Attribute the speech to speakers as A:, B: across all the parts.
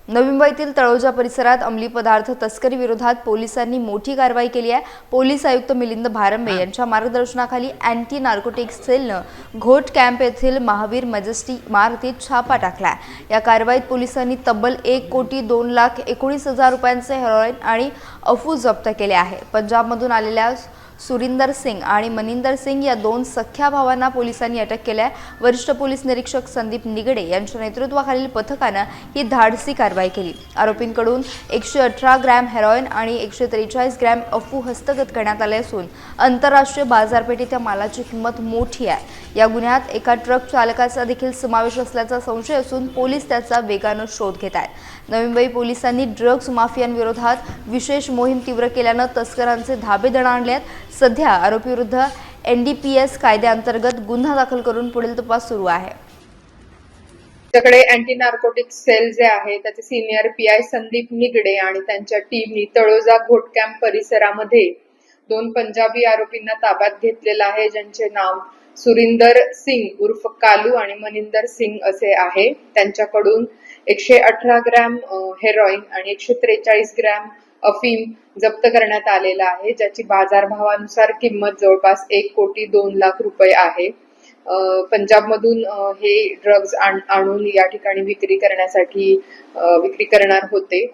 A: नवी मुंबईतील तळोजा परिसरात अंमली पदार्थ तस्करी विरोधात पोलिसांनी मोठी कारवाई केली आहे। पोलीस आयुक्त मिलिंद भारंबे यांच्या मार्गदर्शनाखाली अँटी नार्कोटिक्स सेलनं घोट कॅम्प येथील महावीर मजेस्टी इमारतीत छापा टाकला आहे। या कारवाईत पोलिसांनी तब्बल 1,19,19,000 रुपयांचे हेरोईन आणि अफू जप्त केले आहे। पंजाबमधून आलेल्या सुरिंदर सिंग आणि मनिंदर सिंग या दोन सख्या भावांना पोलिसांनी अटक केली आहे। वरिष्ठ पोलीस निरीक्षक संदीप निगडे यांच्या नेतृत्वाखालील पथकाने ही धाडसी कारवाई केली। आरोपींकडून 118 ग्रॅम हेरोईन आणि 143 ग्रॅम अफू हस्तगत करण्यात आले असून आंतरराष्ट्रीय बाजारपेठेत त्या मालाची किंमत मोठी आहे। या गुन्ह्यात एका ट्रक चालकाचा देखील समावेश असल्याचा संशय असून पोलीस त्याचा वेगाने शोध घेत आहेत। नवी मुंबई पोलिसांनी ड्रग्ज माफियांविरोधात विशेष मोहीम तीव्र केल्याने तस्करांचे धाबे दणाणले आहेत। सध्या आरोपीविरुद्ध NDPS कायद्याअंतर्गत गुन्हा दाखल करून पुढील तपास सुरू आहे।
B: त्याच्याकडे अँटी नार्कोटिक्स सेल जे आहे त्याचे सिनियर PI संदीप निगडे आणि त्यांच्या टीमनी तळोजा घोट कॅम्प परिसरामध्ये 2 पंजाबी आरोपींना ताब्यात घेतलेलं आहे, ज्यांचे नाव सुरिंदर सिंग उर्फ कालू आणि मनिंदर सिंग असे आहे। त्यांच्याकडून 118 ग्रॅम हेरोईन आणि 143 ग्रॅम अफीम जप्त करण्यात आलेला आहे, ज्याची बाजारभावानुसार किंमत जवळपास 1,02,00,000 रुपये आहे। पंजाबमधून हे ड्रग्ज आणून या ठिकाणी विक्री करणार होते।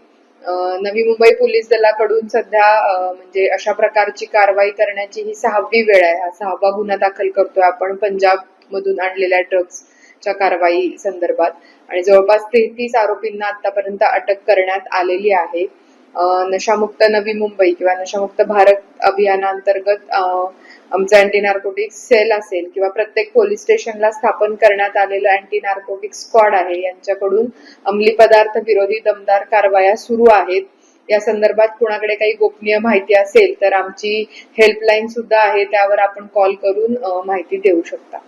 B: नवी मुंबई पोलीस दलाकडून सध्या म्हणजे अशा प्रकारची कारवाई करण्याची ही 6वी वेळ आहे। हा 6वा गुन्हा दाखल करतोय आपण पंजाब मधून आणलेल्या ड्रग्जच्या कारवाई संदर्भात आणि जवळपास 33 आरोपींना आतापर्यंत अटक करण्यात आलेली आहे। नशामुक्त नवी मुंबई किंवा नशामुक्त भारत अभियानांतर्गत आमचा अँटी नार्कोटिक्स सेल असेल किंवा प्रत्येक पोलीस स्टेशनला स्थापन करण्यात आलेलं अँटी नार्कोटिक्स स्क्वॉड आहे, यांच्याकडून अंमली पदार्थ विरोधी दमदार कारवाया सुरू आहेत। या संदर्भात कुणाकडे काही गोपनीय माहिती असेल तर आमची हेल्पलाईन सुद्धा आहे, त्यावर आपण कॉल करून माहिती देऊ शकता।